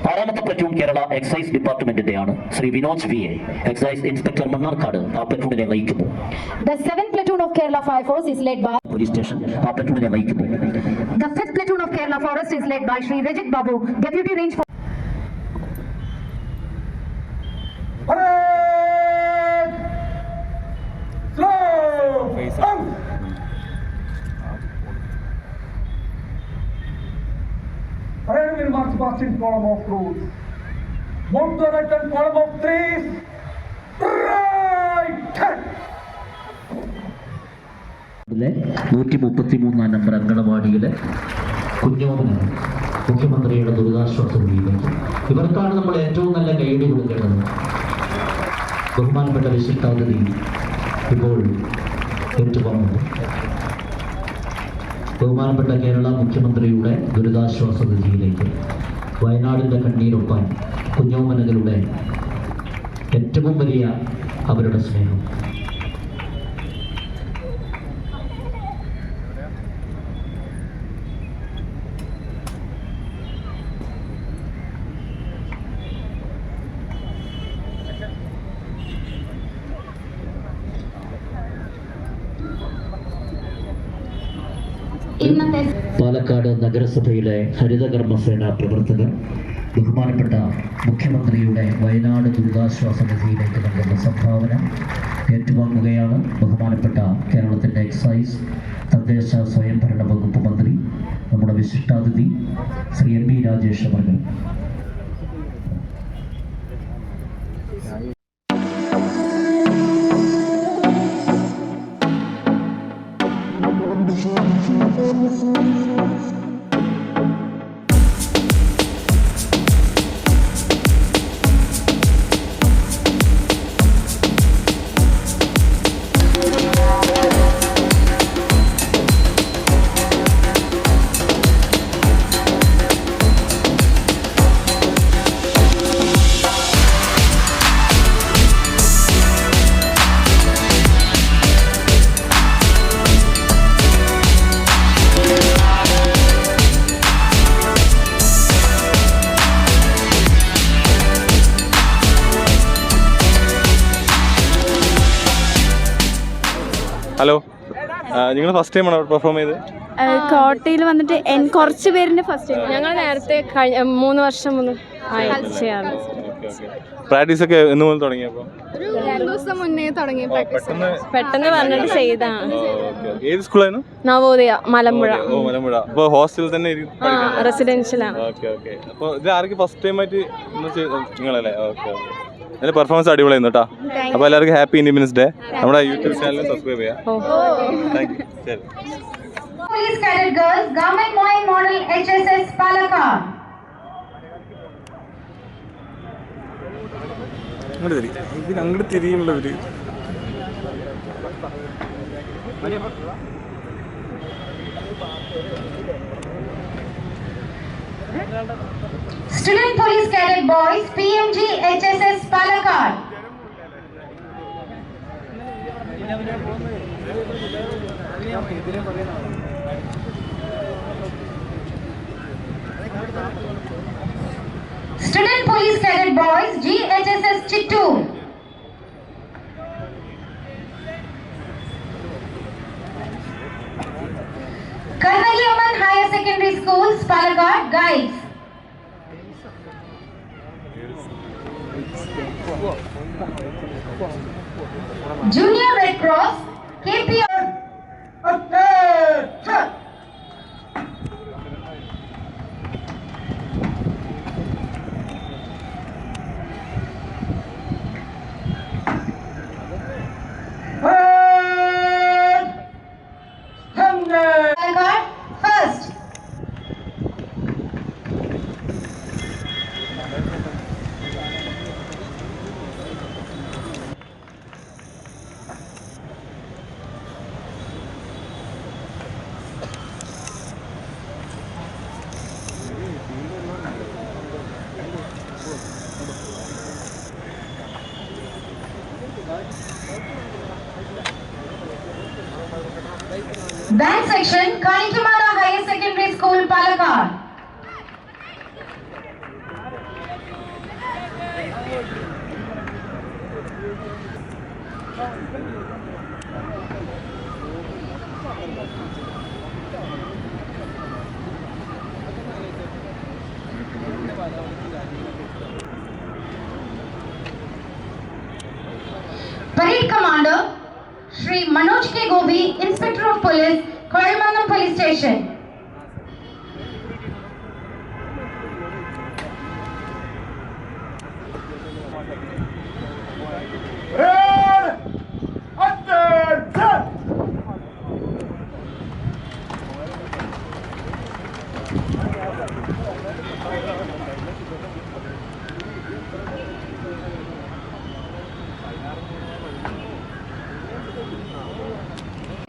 ആറാമത്തെ platoon Kerala excise ഡിപ്പാർട്ട്മെന്റിന്റെയാണ്. Shri Vinoj V A, excise inspector Mannarkkad, ആ പ്ലറ്റൂണിനെ നയിക്കുന്നു. The 7th platoon of Kerala Fire Force is led by police station, ആ പ്ലറ്റൂണിനെ നയിക്കുന്നു. The 5th platoon of Kerala Forest is led by Shri Rajit Babu, Deputy Range Force. Parade will march past in column of twos. Move to the right and column of threes. Right hand. 133 number അങ്കണവാടിയിലെ Kunjomana മുഖ്യമന്ത്രിയുടെ ദുരിതാശ്വാസ നിധിയിലേക്ക്. ഇവർക്കാണ് നമ്മൾ ഏറ്റവും നല്ല guide കൊടുക്കേണ്ടത്. ബഹുമാനപ്പെട്ട വിശിഷ്ടാതിഥി ഇപ്പോൾ ഏറ്റുപറഞ്ഞു. ബഹുമാനപ്പെട്ട കേരള മുഖ്യമന്ത്രിയുടെ ദുരിതാശ്വാസ നിധിയിലേക്ക് വയനാടിൻ്റെ കണ്ണീരൊപ്പാൻ കുഞ്ഞോമനകളുടെ ഏറ്റവും വലിയ അവരുടെ സ്നേഹം. പാലക്കാട് നഗരസഭയിലെ ഹരിതകർമ്മസേന പ്രവർത്തകർ ബഹുമാനപ്പെട്ട മുഖ്യമന്ത്രിയുടെ വയനാട് ദുരിതാശ്വാസ നിധിയിലേക്ക് നൽകുന്ന സംഭാവന ഏറ്റുവാങ്ങുകയാണ്. ബഹുമാനപ്പെട്ട കേരളത്തിൻ്റെ എക്സൈസ് തദ്ദേശ സ്വയംഭരണ വകുപ്പ് മന്ത്രി നമ്മുടെ വിശിഷ്ടാതിഥി ശ്രീ എം പി രാജേഷ് അവർ. ഹലോ, നിങ്ങൾ ഫസ്റ്റ് ടൈം ആണോ പെർഫോം ചെയ്ത്? കോട്ടയിൽ വന്നിട്ട് കുറച്ച് പേരിന്റെ ഫസ്റ്റ് ടൈം. ഞങ്ങൾ നേരത്തെ 3 വർഷം മുന്നേ ചെയ്യാറ്. പ്രാക്ടീസ് ഒക്കെ എന്ന് മുതൽ തുടങ്ങിയപ്പോൾ? 2 ദിവസം മുന്നേ തുടങ്ങി. പെട്ടെന്ന് പറഞ്ഞിട്ട് ചെയ്താണ്. ഏത് സ്കൂളായിരുന്നു? നവോദയ, മലമ്പുഴ. മലമ്പുഴ. അപ്പോൾ ഹോസ്റ്റലിൽ തന്നെ റെസിഡൻഷ്യലാണ്. അപ്പോൾ ഇത് ആർക്ക് ഫസ്റ്റ് ടൈം ആയിട്ട് നിങ്ങളല്ലേ? ഓക്കെ. അതിന്റെ പെർഫോമൻസ് അടിപൊളിയായിരുന്നു കേട്ടോ. അപ്പോൾ എല്ലാവർക്കും ഹാപ്പി ഇൻഡിപെൻഡൻസ് ഡേ. നമ്മുടെ യൂട്യൂബ് ചാനൽ സബ്സ്ക്രൈബ് ചെയ്യാം. Thank you. ശരി. Police Cadet Girls, Government Model Model HSS Palakkad. അങ്ങോട്ട് തിരിയുള്ളവര് Student Police Cadet Boys, PMG HSS Palakkad. Student Police Cadet Boys, GHSS Chittoor. Karnali Aman Higher Secondary Schools, Palakkad, Guides. Junior Red Cross, KPR. Palakkad, first. Band section, Kanikumara Higher Secondary School, Palakkad. Parade Commander, Shri Manoj K. Gobi, Inspector of Police, Koramangam Police Station.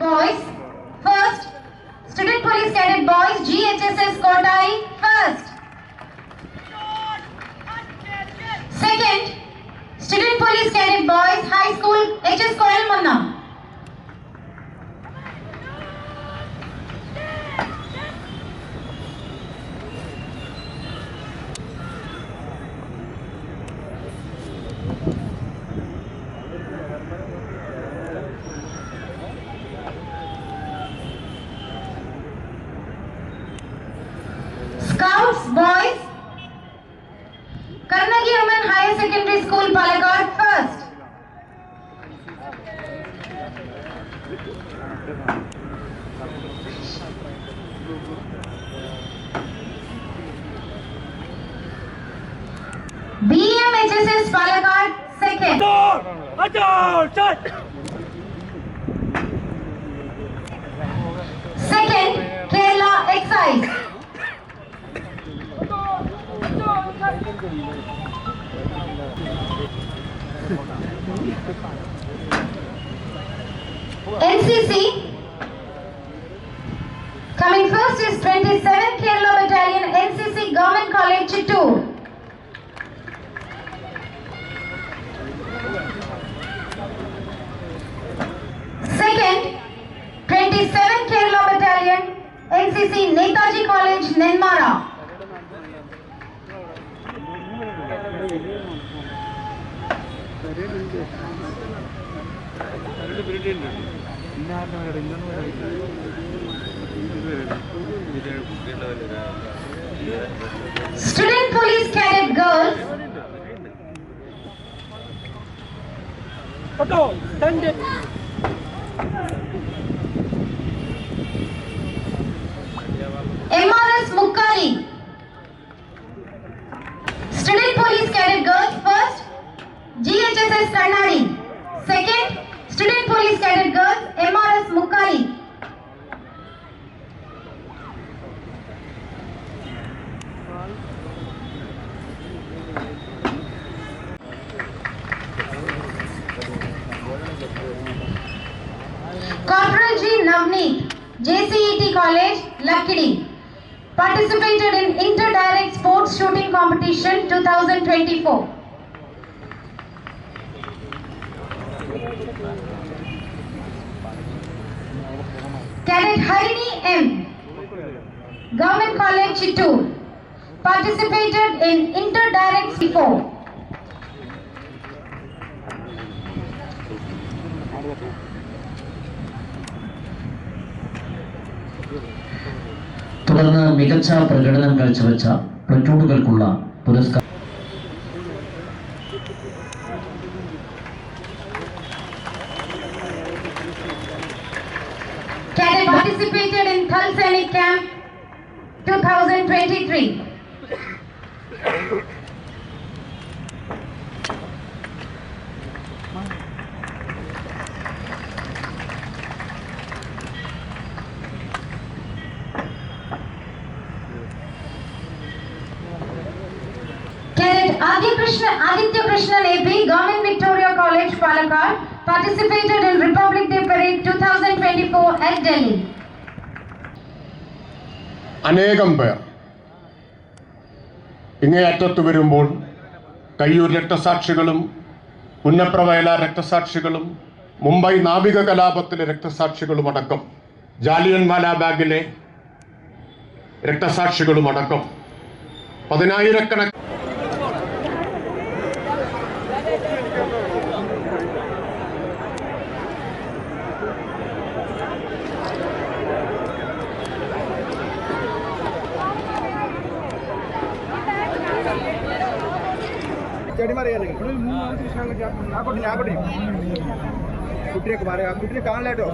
Boys, first, Student Police Cadet Boys, GHSS Kotai, first. Second, Student Police Cadet Boys, High School, HS Koyalmanna. Scouts, boys, Karnagi Women Higher Secondary School, Palakkad, first. BMHSS Palakkad, second. Second, Kerala Excise. NCC, coming first is 27 Kerala Battalion, NCC Government College, Chittoor. Second, 27 Kerala Battalion, NCC Netaji College, Nenmara. Student Police Cadet Girls, MRS Mukkali. Student Police Cadet Girls, first, GHSS Kannadi. Second, Student Police Cadet Girls, MRS Mukkali. Corporal G. Navneet, JCET College, Luckily. Participated in Inter-Direct Sports Shooting Competition 2024. Cadet Harini M. Government College, Chittoor. Participated in Inter-Direct C4. തുടർന്ന് മികച്ച പ്രകടനം കാഴ്ചവെച്ച പ്ലറ്റൂണുകൾക്കുള്ള പുരസ്കാരം. Cadet participated in Thal Sainik Camp 2023. Cadet Aditya Krishnan AP, Government Victoria College, Palakkad, participated in Republic Day Parade 2024 at Delhi. അനേകം പേർ ഇങ്ങേയറ്റത്ത് വരുമ്പോൾ കയ്യൂർ രക്തസാക്ഷികളും പുന്നപ്രവയല രക്തസാക്ഷികളും മുംബൈ നാവിക കലാപത്തിലെ രക്തസാക്ഷികളുമടക്കം ജാലിയൻവാല ബാഗിലെ രക്തസാക്ഷികളും അടക്കം പതിനായിരക്കണക്കിന് കുട്ടിയൊക്കെ പറയാ കുട്ടിയെ കാണില്ലേട്ടോ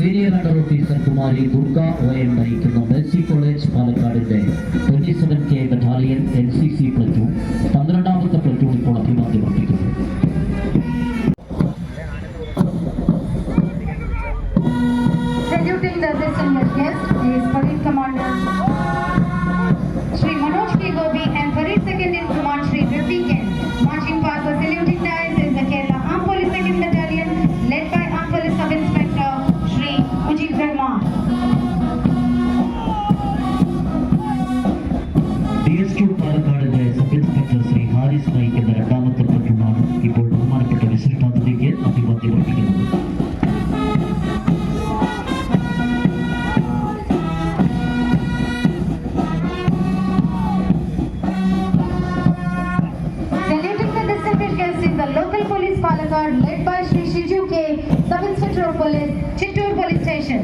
senior under officer Kumari Durga OM നയിക്കുന്ന മെഴ്സി കോളേജ് പാലക്കാടിന്റെ 27K ബറ്റാലിയൻ NCC പ്ലറ്റൂൺ 12ാമത്തെ പ്ലറ്റൂൺ ഇപ്പോൾ അഭിവാദ്യം അർപ്പിക്കുന്നു. Saluting the distinguished guest is Parade Commander Shri Manoj K. Gobi and Parade Second in Command Shri Rafi Ken. Marching past the saluting dice is the Kerala Armed Police 2nd Battalion led by Armed Police Sub-Inspector Shri Ujit Verma. DS2 പാലക്കാടിന്റെ sub inspector Shri Haris നയിക്കുന്ന 2ാമത്തെ പ്ലറ്റൂണാണ് ഇപ്പോൾ ബഹുമാനപ്പെട്ട വിശിഷ്ടാതിഥിക്ക് അഭിവാദ്യം അർപ്പിക്കുന്നത്. Saluting the distinguished guest is the local police Palakkad led by Shri Shiju K, Sub-Inspector of Police, Chittoor Police Station.